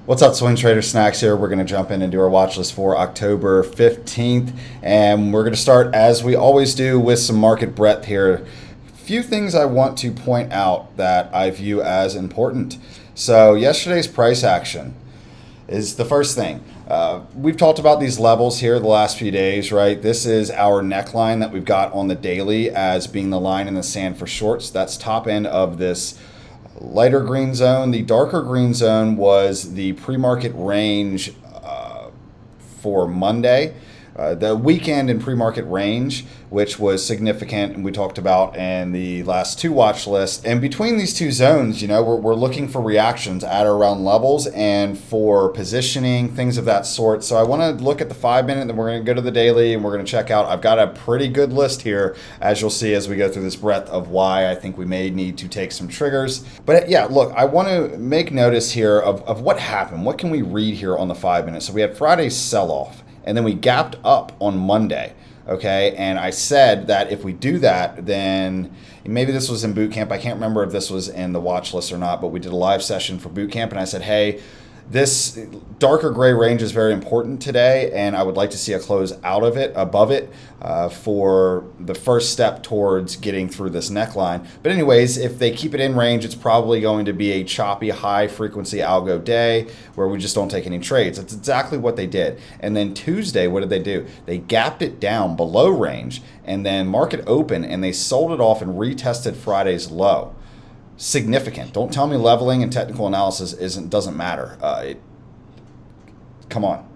What's up, Swing Trader Snacks here. We're going to jump in and do our watch list for October 15th. And we're going to start, as we always do, with some market breadth here. A few things I want to point out that I view as important. So yesterday's price action is the first thing. We've talked about these levels here the last few days, right? This is our neckline that we've got on the daily as being the line in the sand for shorts. That's top end of this lighter green zone. The darker green zone was the pre-market range for Monday. The weekend and pre-market range, which was significant, and we talked about in the last two watch lists. And between these two zones, you know, we're looking for reactions at or around levels and for positioning, things of that sort. So I want to look at the 5 minute, then we're going to go to the daily, and we're going to check out. I've got a pretty good list here, as you'll see as we go through this breadth of why I think we may need to take some triggers. But yeah, look, I want to make notice here of what happened. What can we read here on the 5 minute? So we had Friday's sell-off, and then we gapped up on Monday, okay? And I said that if we do that, then maybe this was in Bootcamp. I can't remember if this was in the watch list or not, but we did a live session for Bootcamp, and I said, hey, this darker gray range is very important today, and I would like to see a close out of it, above it, for the first step towards getting through this neckline. But anyways, if they keep it in range, it's probably going to be a choppy, high-frequency algo day where we just don't take any trades. That's exactly what they did. And then Tuesday, what did they do? They gapped it down below range, and then market open, and they sold it off and retested Friday's low. Significant. Don't tell me leveling and technical analysis doesn't matter. Come on.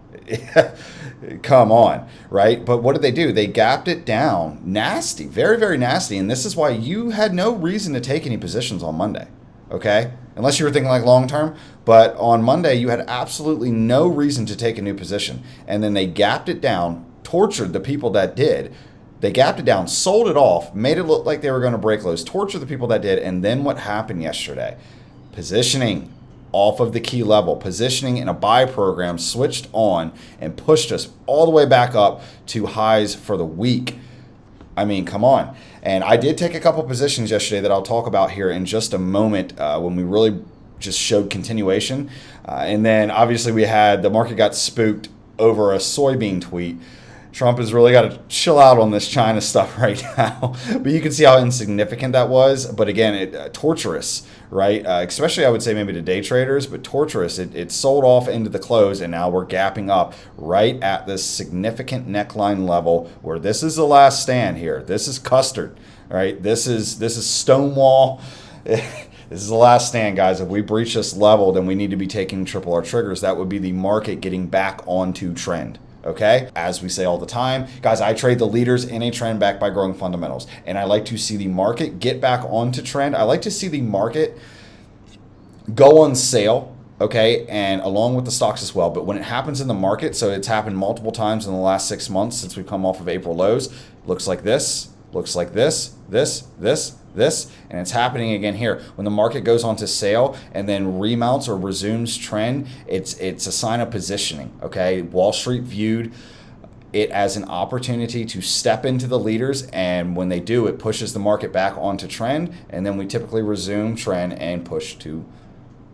Come on, right? But what did they do? They gapped it down. Nasty. Very, very nasty. And this is why you had no reason to take any positions on Monday, okay? Unless you were thinking like long term. But on Monday, you had absolutely no reason to take a new position. And then they gapped it down, tortured the people that did. They gapped it down, sold it off, made it look like they were going to break lows, torture the people that did, and then what happened yesterday? Positioning off of the key level, positioning in a buy program switched on and pushed us all the way back up to highs for the week. I mean, come on. And I did take a couple positions yesterday that I'll talk about here in just a moment when we really just showed continuation. And then obviously we had the market got spooked over a soybean tweet. Trump has really got to chill out on this China stuff right now. But you can see how insignificant that was. But again, torturous, right? Especially I would say maybe to day traders, but torturous. It sold off into the close, and now we're gapping up right at this significant neckline level where this is the last stand here. This is custard, right? This is Stonewall. This is the last stand, guys. If we breach this level, then we need to be taking triple R triggers. That would be the market getting back onto trend. Okay, as we say all the time, guys, I trade the leaders in a trend backed by growing fundamentals, and I like to see the market get back onto trend. I like to see the market go on sale, okay, and along with the stocks as well. But when it happens in the market, so it's happened multiple times in the last 6 months since we've come off of April lows, looks like this, and it's happening again here. When the market goes onto sale and then remounts or resumes trend, it's a sign of positioning, okay? Wall Street viewed it as an opportunity to step into the leaders, and when they do, it pushes the market back onto trend, and then we typically resume trend and push to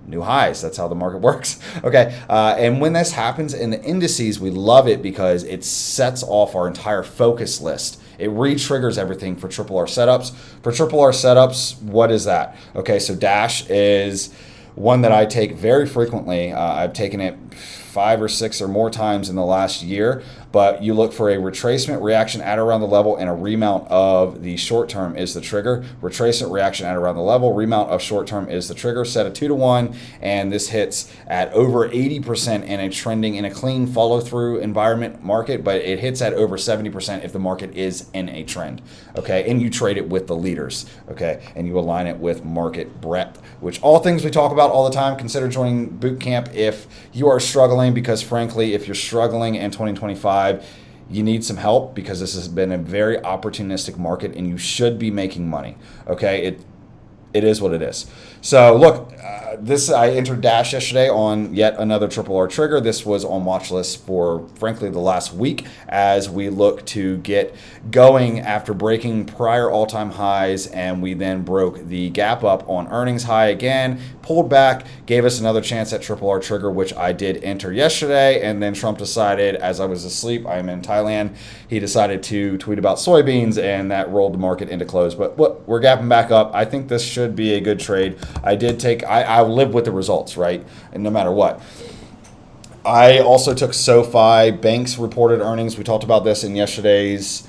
new highs. That's how the market works. Okay, and when this happens in the indices, we love it because it sets off our entire focus list. It re-triggers everything for triple R setups. For triple R setups, what is that? Okay, so Dash is one that I take very frequently. I've taken it 5 or 6 or more times in the last year, but you look for a retracement reaction at around the level, and a remount of the short term is the trigger. Retracement reaction at around the level, remount of short term is the trigger. Set a 2-to-1, and this hits at over 80% in a trending, in a clean follow through environment market, but it hits at over 70% if the market is in a trend. Okay, and you trade it with the leaders. Okay, and you align it with market breadth, which all things we talk about all the time. Consider joining Bootcamp if you are struggling, because frankly, if you're struggling in 2025, you need some help, because this has been a very opportunistic market and you should be making money. Okay, it is what it is. So look, I entered Dash yesterday on yet another triple R trigger. This was on watch list for, frankly, the last week as we look to get going after breaking prior all-time highs, and we then broke the gap up on earnings high again, pulled back, gave us another chance at triple R trigger, which I did enter yesterday, and then Trump decided, as I was asleep, I'm in Thailand, he decided to tweet about soybeans, and that rolled the market into close. But look, we're gapping back up. I think this should be a good trade. I'll live with the results, right? And no matter what. I also took SoFi. Banks reported earnings. We talked about this in yesterday's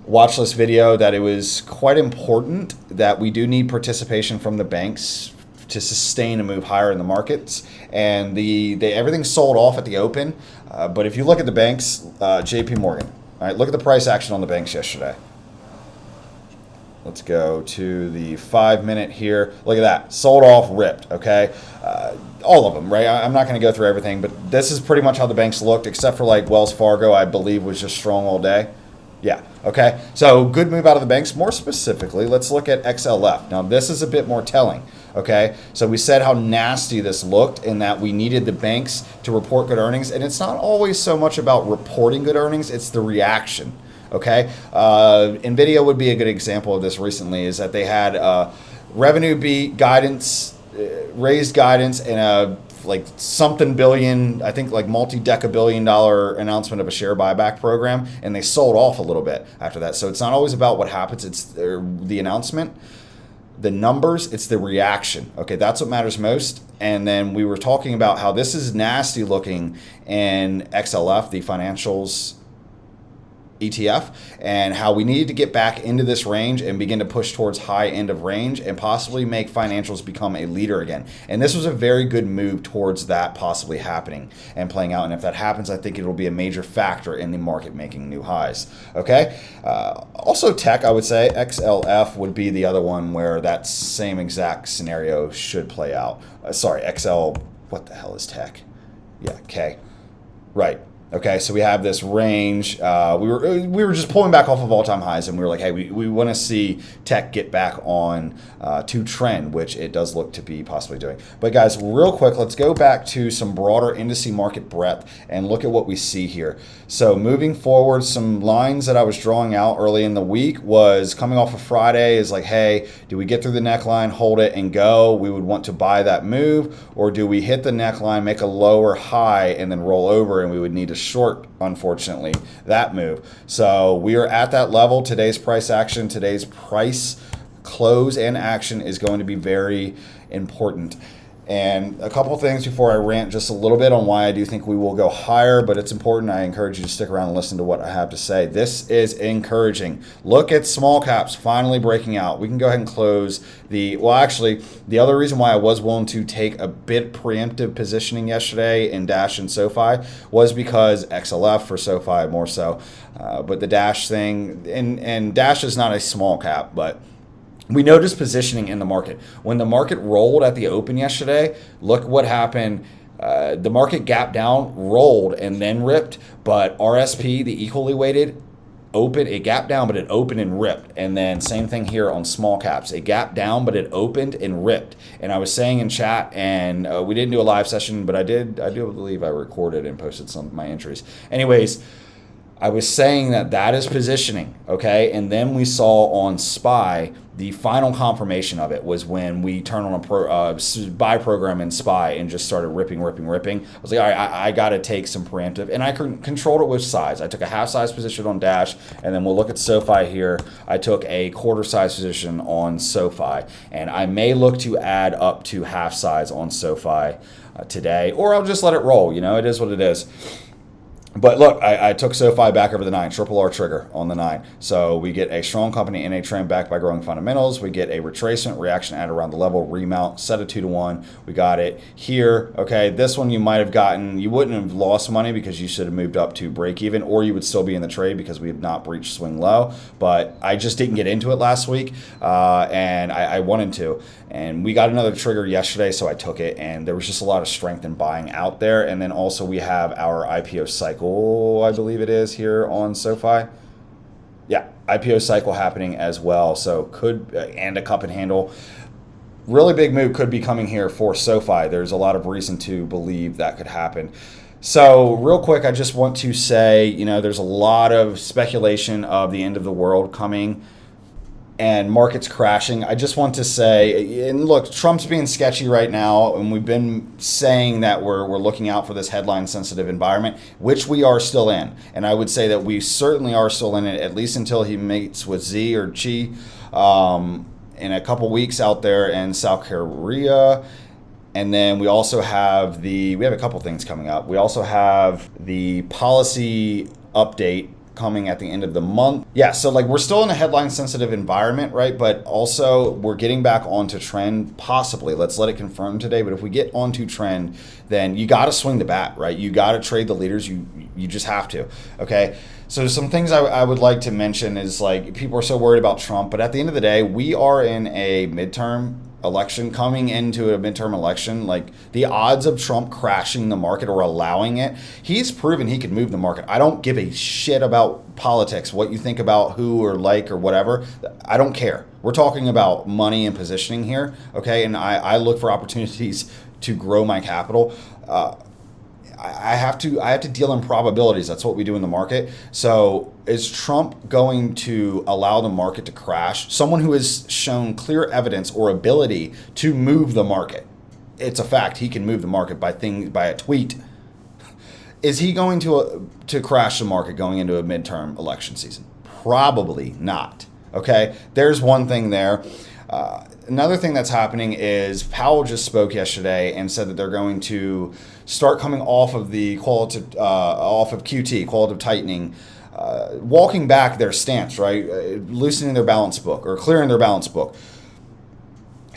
watch list video, that it was quite important that we do need participation from the banks to sustain a move higher in the markets. And everything sold off at the open. But if you look at the banks, JP Morgan, all right, look at the price action on the banks yesterday. Let's go to the 5-minute here. Look at that. Sold off, ripped, okay? All of them, right? I'm not going to go through everything, but this is pretty much how the banks looked, except for like Wells Fargo, I believe, was just strong all day. Yeah, okay? So good move out of the banks. More specifically, let's look at XLF. Now, this is a bit more telling, okay? So we said how nasty this looked and that we needed the banks to report good earnings, and it's not always so much about reporting good earnings, it's the reaction. Okay, NVIDIA would be a good example of this recently, is that they had revenue beat guidance, raised guidance, and a like something billion, I think like multi-deca-billion-dollar announcement of a share buyback program, and they sold off a little bit after that. So it's not always about what happens, it's the announcement, the numbers, it's the reaction. Okay, that's what matters most. And then we were talking about how this is nasty looking in XLF, the financials ETF, and how we needed to get back into this range and begin to push towards high end of range and possibly make financials become a leader again. And this was a very good move towards that possibly happening and playing out. And if that happens, I think it will be a major factor in the market making new highs. Okay. Also tech, I would say XLF would be the other one where that same exact scenario should play out. Sorry, XL, what the hell is tech? Yeah, K. Right. Okay, so we have this range. We were just pulling back off of all-time highs, and we were like, hey, we want to see tech get back on to trend, which it does look to be possibly doing. But guys, real quick, let's go back to some broader indice market breadth and look at what we see here. So moving forward, some lines that I was drawing out early in the week was coming off of Friday is like, hey, do we get through the neckline, hold it, and go? We would want to buy that move, or do we hit the neckline, make a lower high, and then roll over, and we would need to short, unfortunately, that move. So we are at that level. Today's price action, today's price close and action is going to be very important. And a couple things before I rant just a little bit on why I do think we will go higher, but it's important. I encourage you to stick around and listen to what I have to say. This is encouraging. Look at small caps finally breaking out. We can go ahead and close the other reason why I was willing to take a bit preemptive positioning yesterday in Dash and SoFi was because XLF for SoFi more so. But the Dash thing, and Dash is not a small cap, but we noticed positioning in the market. When the market rolled at the open yesterday, look what happened. The market gapped down, rolled, and then ripped. But RSP, the equally weighted, opened. It gapped down, but it opened and ripped. And then same thing here on small caps. It gapped down, but it opened and ripped. And I was saying in chat, and we didn't do a live session, but I do believe I recorded and posted some of my entries. Anyways, I was saying that is positioning, okay? And then we saw on SPY, the final confirmation of it was when we turned on a buy program in SPY and just started ripping. I was like, all right, I got to take some preemptive. And I controlled it with size. I took a half size position on Dash, and then we'll look at SoFi here. I took a quarter size position on SoFi, and I may look to add up to half size on SoFi today, or I'll just let it roll. You know, it is what it is. But look, I took SoFi back over the 9, triple R trigger on the 9. So we get a strong company in a trend backed by growing fundamentals. We get a retracement reaction at around the level, remount, set a 2-to-1. We got it here. Okay, this one you might have gotten, you wouldn't have lost money because you should have moved up to break even, or you would still be in the trade because we have not breached swing low. But I just didn't get into it last week, and I wanted to. And we got another trigger yesterday, so I took it, and there was just a lot of strength in buying out there. And then also we have our IPO cycle, I believe it is, here on SoFi. Yeah, IPO cycle happening as well, so and a cup and handle. really big move could be coming here for SoFi. There's a lot of reason to believe that could happen. So real quick, I just want to say, there's a lot of speculation of the end of the world coming and markets crashing. I just want to say, and look, Trump's being sketchy right now, and we've been saying that we're looking out for this headline-sensitive environment, which we are still in. And I would say that we certainly are still in it, at least until he meets with Xi or Xi in a couple weeks out there in South Korea. And then we also have we have a couple things coming up. We also have the policy update coming at the end of the month. Yeah, so we're still in a headline sensitive environment, right? But also we're getting back onto trend, possibly. Let's let it confirm today. But if we get onto trend, then you got to swing the bat, right? You got to trade the leaders. You just have to, okay? So some things I would like to mention is people are so worried about Trump, but at the end of the day, we are in a midterm election, coming into a midterm election. The odds of Trump crashing the market or allowing it, he's proven he can move the market. I don't give a shit about politics, what you think about who or whatever. I don't care. We're talking about money and positioning here, okay? And I look for opportunities to grow my capital. I have to deal in probabilities. That's what we do in the market. So is Trump going to allow the market to crash? Someone who has shown clear evidence or ability to move the market. It's a fact. He can move the market by a tweet. Is he going to crash the market going into a midterm election season? Probably not. Okay. There's one thing there. Another thing that's happening is Powell just spoke yesterday and said that they're going to start coming off of the QT, qualitative tightening, walking back their stance, right? Loosening their balance book or clearing their balance book.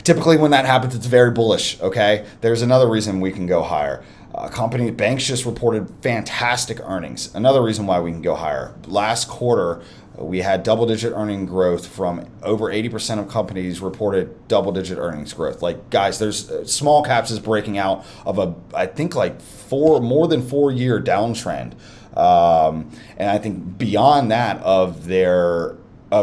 Typically when that happens, it's very bullish, okay? There's another reason we can go higher. Banks just reported fantastic earnings. Another reason why we can go higher. Last quarter, we had double-digit earning growth from over 80% of companies reported double-digit earnings growth. Guys, there's small caps is breaking out of more than 4 year downtrend. And I think beyond that of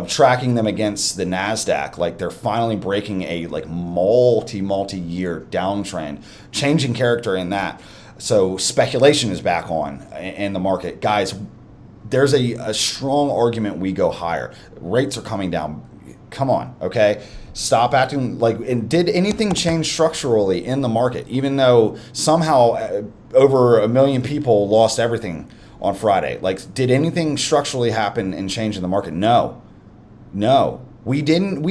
tracking them against the NASDAQ, they're finally breaking a multi-year downtrend, changing character in that. So speculation is back on in the market. Guys, there's a strong argument we go higher. Rates are coming down. Come on, okay? Stop acting and did anything change structurally in the market? Even though somehow over 1 million people lost everything on Friday. Did anything structurally happen and change in the market? No. We didn't.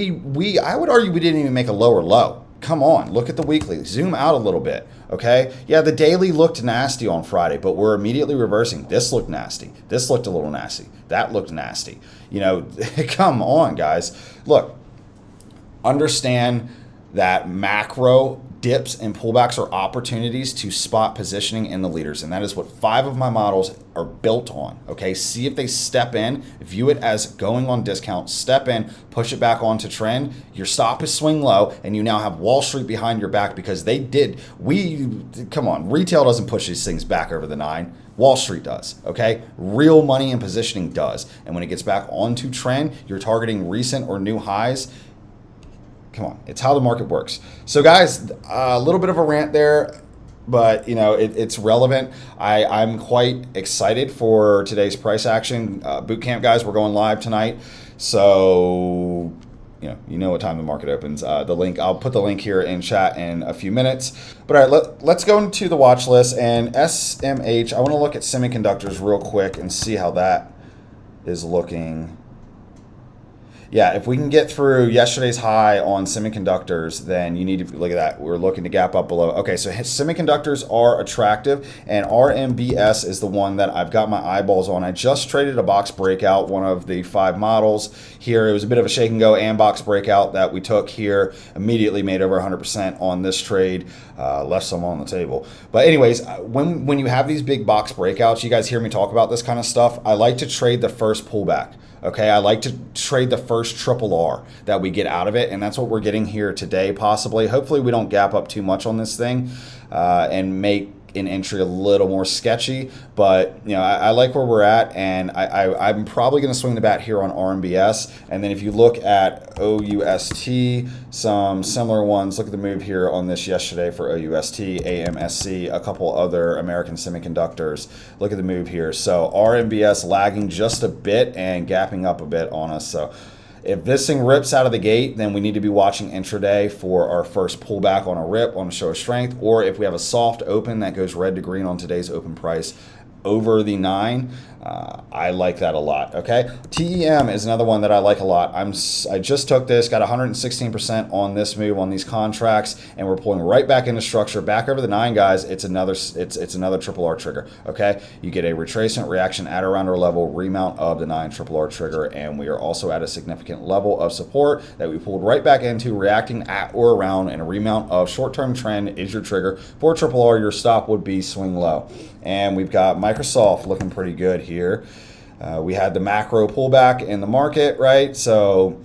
I would argue we didn't even make a lower low. Come on, look at the weekly. Zoom out a little bit, okay? Yeah, the daily looked nasty on Friday, but we're immediately reversing. This looked nasty. This looked a little nasty. That looked nasty. Come on, guys. Look, understand that macro dips and pullbacks are opportunities to spot positioning in the leaders. And that is what 5 of my models are built on. Okay, see if they step in, view it as going on discount, step in, push it back onto trend. Your stop is swing low, and you now have Wall Street behind your back because they did. Come on, retail doesn't push these things back over the 9. Wall Street does, okay? Real money and positioning does. And when it gets back onto trend, you're targeting recent or new highs. Come on, it's how the market works. So guys, a little bit of a rant there, but it's relevant. I'm quite excited for today's price action. Bootcamp guys, we're going live tonight. So you know what time the market opens. I'll put the link here in chat in a few minutes. But all right, let's go into the watch list and SMH. I want to look at semiconductors real quick and see how that is looking. Yeah, if we can get through yesterday's high on semiconductors, then you need to look at that. We're looking to gap up below. Okay, so semiconductors are attractive, and RMBS is the one that I've got my eyeballs on. I just traded a box breakout, one of the 5 models here. It was a bit of a shake and go and box breakout that we took here. Immediately made over 100% on this trade. Left some on the table. But anyways, when you have these big box breakouts, you guys hear me talk about this kind of stuff. I like to trade the first pullback. Okay, I like to trade the first triple R that we get out of it, and that's what we're getting here today, possibly. Hopefully we don't gap up too much on this thing and make make an entry a little more sketchy, but I like where we're at, and I'm probably going to swing the bat here on RMBS. And then if you look at OUST, some similar ones, look at the move here on this yesterday for OUST, AMSC, a couple other American semiconductors. Look at the move here. So RMBS lagging just a bit and gapping up a bit on us. So if this thing rips out of the gate, then we need to be watching intraday for our first pullback on a rip, on a show of strength, or if we have a soft open that goes red to green on today's open price over the 9, I like that a lot. Okay, TEM is another one that I like a lot. I just took this, got 116% on this move on these contracts, and we're pulling right back into structure, back over the 9, guys. It's another triple R trigger. Okay, you get a retracement reaction at around our level, remount of the 9 triple R trigger, and we are also at a significant level of support that we pulled right back into, reacting at or around, and a remount of short-term trend is your trigger. For triple R, your stop would be swing low. And we've got Microsoft looking pretty good here. We had the macro pullback in the market, right? So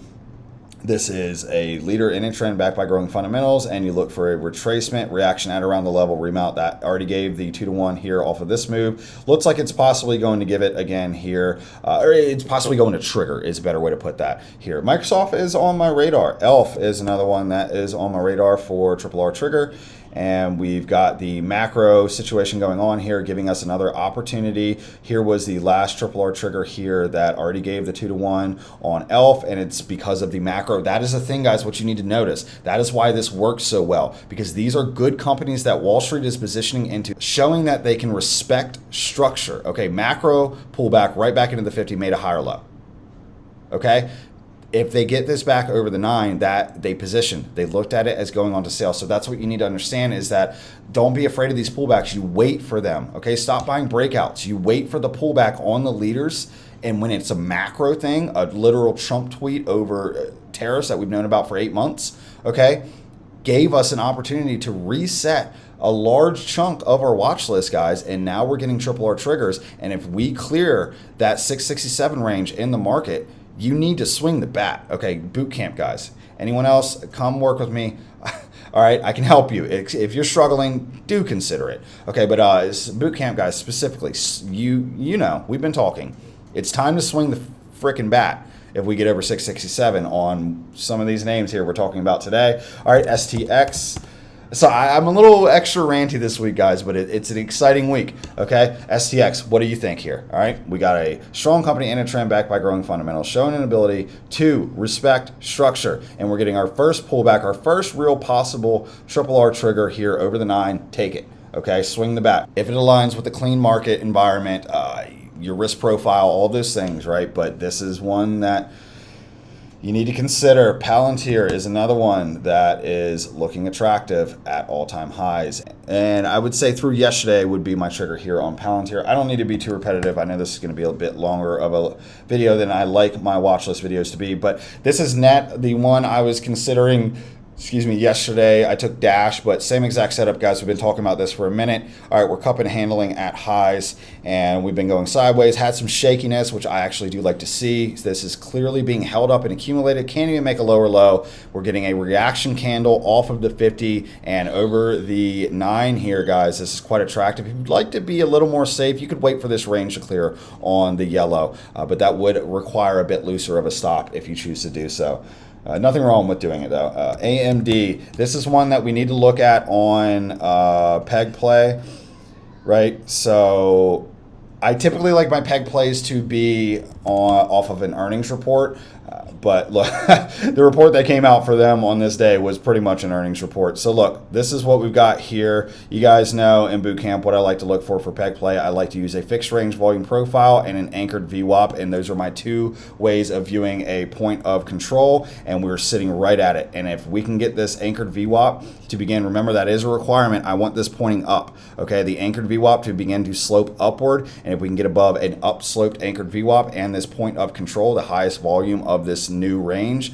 this is a leader in a trend backed by growing fundamentals, and you look for a retracement reaction at around the level, remount that already gave the 2-to-1 here off of this move. Looks like it's possibly going to give it again here, or it's possibly going to trigger is a better way to put that here. Microsoft is on my radar. ELF is another one that is on my radar for triple R trigger. And we've got the macro situation going on here, giving us another opportunity. Here was the last triple R trigger here that already gave the 2-to-1 on ELF, and it's because of the macro. That is the thing, guys, what you need to notice. That is why this works so well, because these are good companies that Wall Street is positioning into, showing that they can respect structure. Okay, macro pullback right back into the 50, made a higher low. Okay. If they get this back over the 9, that they positioned, they looked at it as going on to sale. So that's what you need to understand, is that don't be afraid of these pullbacks. You wait for them. Okay, stop buying breakouts. You wait for the pullback on the leaders. And when it's a macro thing, a literal Trump tweet over tariffs that we've known about for 8 months, okay, gave us an opportunity to reset a large chunk of our watch list, guys, and now we're getting triple R triggers. And if we clear that 667 range in the market, you need to swing the bat. Okay, Bootcamp guys. Anyone else, come work with me. All right, I can help you. If you're struggling, do consider it. Okay, but Bootcamp guys specifically, you know, we've been talking. It's time to swing the frickin' bat if we get over 667 on some of these names here we're talking about today. All right, STX. So I'm a little extra ranty this week, guys, but it's an exciting week, okay? STX, what do you think here, all right? We got a strong company and a trend backed by growing fundamentals, showing an ability to respect structure, and we're getting our first pullback, our first real possible triple R trigger here over the 9. Take it, okay? Swing the bat. If it aligns with the clean market environment, your risk profile, all those things, right? But this is one that you need to consider. Palantir is another one that is looking attractive at all-time highs. And I would say through yesterday would be my trigger here on Palantir. I don't need to be too repetitive. I know this is going to be a bit longer of a video than I like my watch list videos to be, but this is the one I was considering yesterday. I took Dash, but same exact setup, guys. We've been talking about this for a minute. All right, we're cup and handling at highs, and we've been going sideways. Had some shakiness, which I actually do like to see. This is clearly being held up and accumulated. Can't even make a lower low. We're getting a reaction candle off of the 50 and over the 9 here, guys. This is quite attractive. If you'd like to be a little more safe, you could wait for this range to clear on the yellow, but that would require a bit looser of a stop if you choose to do so. Nothing wrong with doing it, though. AMD, this is one that we need to look at on peg play, right? So I typically like my peg plays to be off of an earnings report, but look, the report that came out for them on this day was pretty much an earnings report. So look, this is what we've got here. You guys know in Bootcamp what I like to look for peg play. I like to use a fixed range volume profile and an anchored VWAP, and those are my 2 ways of viewing a point of control, and we're sitting right at it. And if we can get this anchored VWAP to begin, remember that is a requirement. I want this pointing up, okay? The anchored VWAP to begin to slope upward, and if we can get above an upsloped anchored VWAP and this point of control, the highest volume of this new range,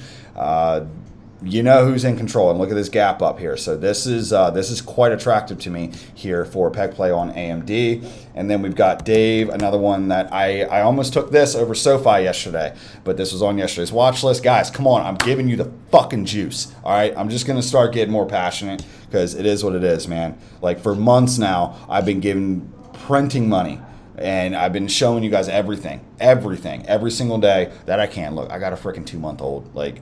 you know who's in control. And look at this gap up here. So this is quite attractive to me here for peg play on AMD. And then we've got Dave, another one that I almost took this over SoFi yesterday, but this was on yesterday's watch list. Guys, come on, I'm giving you the fucking juice. All right, I'm just gonna start getting more passionate because it is what it is, man. Like for months now, I've been giving printing money. And I've been showing you guys everything, every single day that I can. Look, I got a freaking 2-month-old. Like,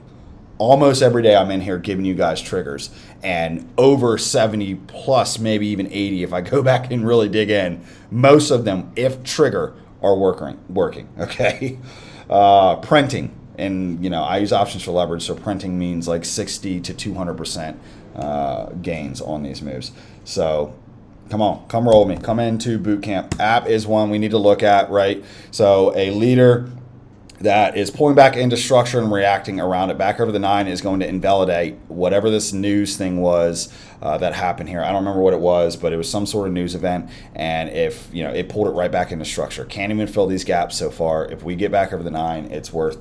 almost every day I'm in here giving you guys triggers. And over 70 plus, maybe even 80, if I go back and really dig in, most of them, if trigger, are working, okay? Printing, and, you know, I use options for leverage, so printing means like 60 to 200% gains on these moves. So come on, come roll with me. Come into Bootcamp. App is one we need to look at, right? So a leader that is pulling back into structure and reacting around it back over the 9 is going to invalidate whatever this news thing was that happened here. I don't remember what it was, but it was some sort of news event. And if, you know, it pulled it right back into structure. Can't even fill these gaps so far. If we get back over the 9, it's worth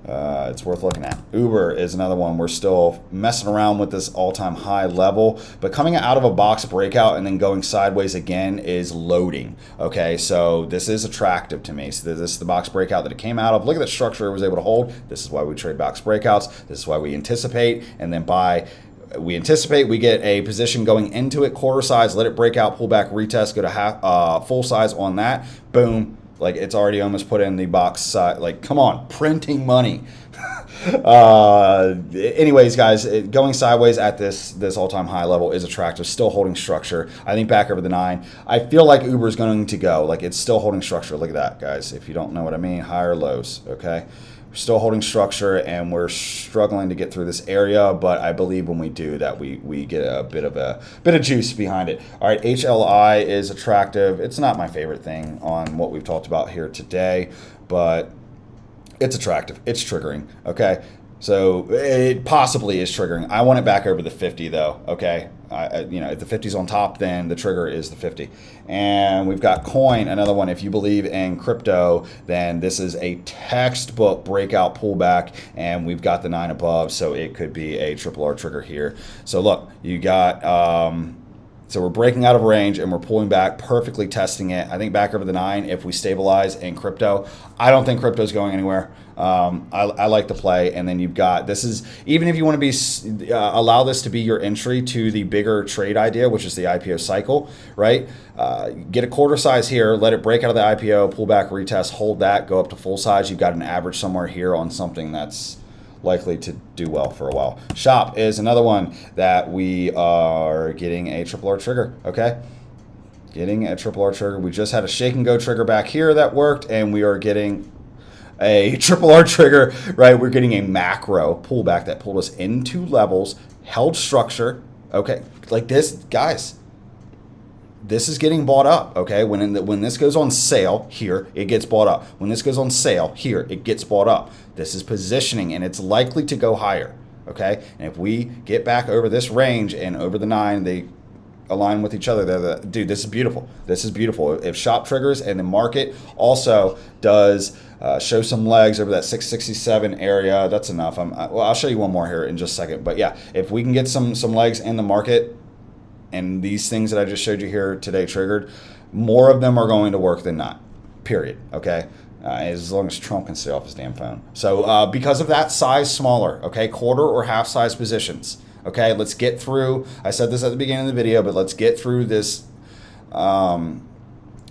looking at. Uber is another one. We're still messing around with this all-time high level, but coming out of a box breakout and then going sideways again is loading. Okay, so this is attractive to me. So this is the box breakout that it came out of. Look at the structure it was able to hold. This is why we trade box breakouts. This is why we anticipate and then buy. We anticipate, we get a position going into it, quarter size, let it break out, pull back, retest, go to full size on that. Boom. Like, it's already almost put in the box side. Like, come on, printing money. Anyways, guys, going sideways at this all-time high level is attractive. Still holding structure. I think back over the 9. I feel like Uber is going to go. Like, it's still holding structure. Look at that, guys. If you don't know what I mean, higher lows, okay? We're still holding structure, and we're struggling to get through this area, but I believe when we do that, we get a bit of juice behind it. All right, HLI is attractive. It's not my favorite thing on what we've talked about here today, but it's attractive. It's triggering, okay? So it possibly is triggering. I want it back over the 50 though, okay? You know, if the 50's on top, then the trigger is the 50. And we've got coin, another one. If you believe in crypto, then this is a textbook breakout pullback, and we've got the 9 above, so it could be a triple R trigger here. So look, you got, so we're breaking out of range and we're pulling back, perfectly testing it. I think back over the 9, if we stabilize in crypto, I don't think crypto's going anywhere. I like the play. And then you've got, this is, even if you want to be, allow this to be your entry to the bigger trade idea, which is the IPO cycle, right? Get a quarter size here, let it break out of the IPO, pull back, retest, hold that, go up to full size. You've got an average somewhere here on something that's likely to do well for a while. Shop is another one that we are getting a triple R trigger, okay? Getting a triple R trigger. We just had a shake and go trigger back here that worked, and we are getting a triple R trigger, right? We're getting a macro pullback that pulled us into levels, held structure, okay? Like this, guys, this is getting bought up, okay? When this goes on sale here, it gets bought up. When this goes on sale here, it gets bought up. This is positioning, and it's likely to go higher, okay? And if we get back over this range and over the 9, they align with each other. Dude, this is beautiful. This is beautiful. If shop triggers and the market also does show some legs over that 667 area, that's enough. Well, I'll show you one more here in just a second. But yeah, if we can get some legs in the market, and these things that I just showed you here today triggered, more of them are going to work than not, period, okay? As long as Trump can stay off his damn phone. So because of that, size smaller, okay? Quarter or half size positions, okay? Let's get through, I said this at the beginning of the video, but let's get through this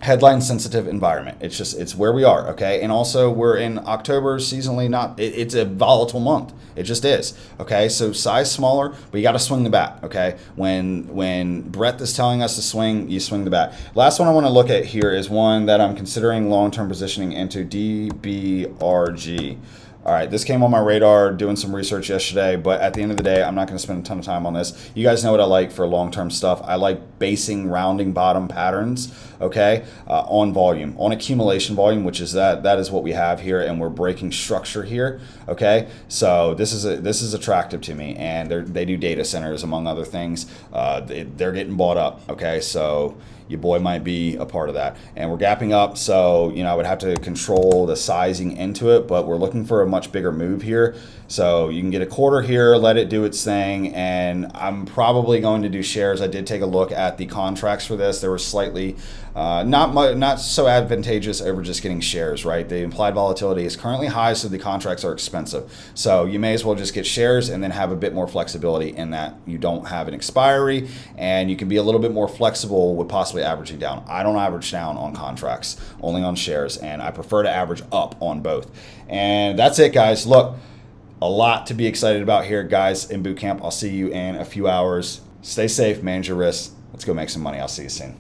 headline sensitive environment. It's where we are, okay? And also we're in October, seasonally it's a volatile month. It just is, okay? So size smaller, but you got to swing the bat, okay? When Brett is telling us to swing, you swing the bat. Last one I want to look at here is one that I'm considering long-term positioning into, DBRG. All right, this came on my radar doing some research yesterday, but at the end of the day, I'm not going to spend a ton of time on this. You guys know what I like for long-term stuff. I like basing rounding bottom patterns, okay, on volume, on accumulation volume, which is that is what we have here, and we're breaking structure here, okay? So this is attractive to me, and they do data centers among other things. They're getting bought up, okay? So your boy might be a part of that. And we're gapping up, so I would have to control the sizing into it, but we're looking for a much bigger move here. So you can get a quarter here, let it do its thing, and I'm probably going to do shares. I did take a look at the contracts for this. They were slightly not so advantageous over just getting shares, right? The implied volatility is currently high, so the contracts are expensive. So you may as well just get shares and then have a bit more flexibility in that you don't have an expiry, and you can be a little bit more flexible with possibly averaging down. I don't average down on contracts, only on shares, and I prefer to average up on both. And that's it, guys. Look, a lot to be excited about here, guys, in Bootcamp. I'll see you in a few hours. Stay safe, manage your risks. Let's go make some money. I'll see you soon.